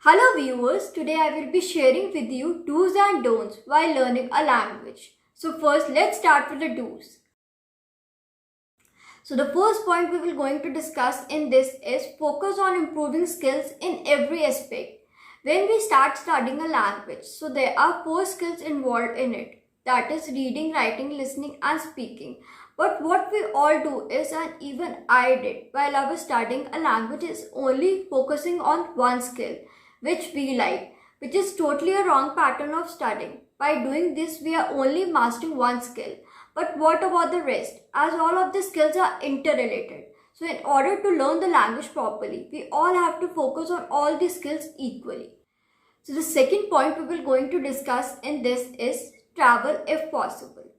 Hello viewers, today I will be sharing with you do's and don'ts while learning a language. So first let's start with the do's. So the first point we will going to discuss in this is focus on improving skills in every aspect. When we start studying a language, so there are 4 skills involved in it. That is reading, writing, listening and speaking. But what we all do is, and even I did while I was studying a language, is only focusing on one skill which we like, which is totally a wrong pattern of studying. By doing this, we are only mastering one skill. But what about the rest? As all of the skills are interrelated. So in order to learn the language properly, we all have to focus on all the skills equally. So the second point we will going to discuss in this is travel if possible.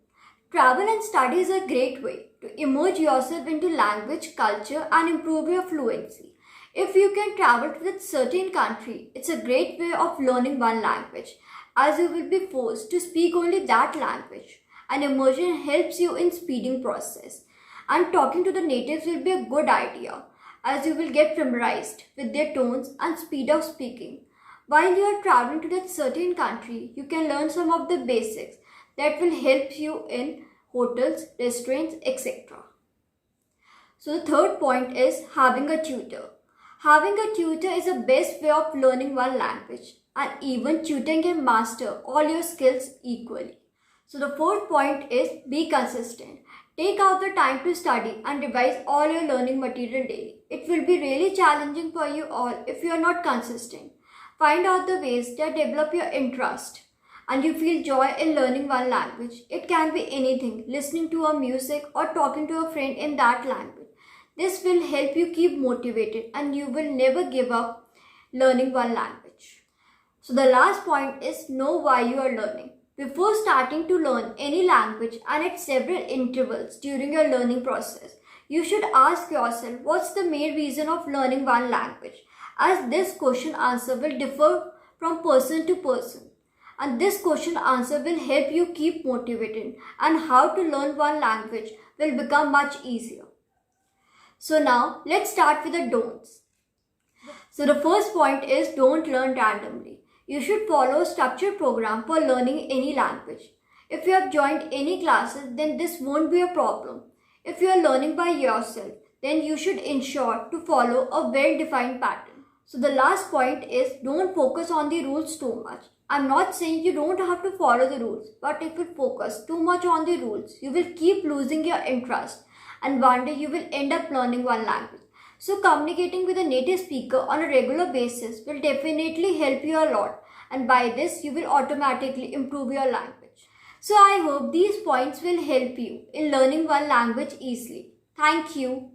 Travel and study is a great way to immerse yourself into language, culture and improve your fluency. If you can travel to a certain country, it's a great way of learning one language, as you will be forced to speak only that language, and immersion helps you in speeding process. And talking to the natives will be a good idea, as you will get familiarized with their tones and speed of speaking. While you are traveling to that certain country, you can learn some of the basics that will help you in hotels, restaurants, etc. So the third point is having a tutor. Having a tutor is the best way of learning one language, and even tutoring can master all your skills equally. So the fourth point is be consistent. Take out the time to study and revise all your learning material daily. It will be really challenging for you all if you are not consistent. Find out the ways that develop your interest and you feel joy in learning one language. It can be anything, listening to a music or talking to a friend in that language. This will help you keep motivated and you will never give up learning one language. So the last point is know why you are learning. Before starting to learn any language and at several intervals during your learning process, you should ask yourself what's the main reason of learning one language, as this question answer will differ from person to person. And this question answer will help you keep motivated and how to learn one language will become much easier. So now let's start with the don'ts. So the first point is don't learn randomly. You should follow a structured program for learning any language. If you have joined any classes, then this won't be a problem. If you are learning by yourself, then you should ensure to follow a well-defined pattern. So the last point is don't focus on the rules too much. I'm not saying you don't have to follow the rules, but if you focus too much on the rules, you will keep losing your interest and one day you will end up learning one language. So communicating with a native speaker on a regular basis will definitely help you a lot, and by this you will automatically improve your language. So I hope these points will help you in learning one language easily. Thank you.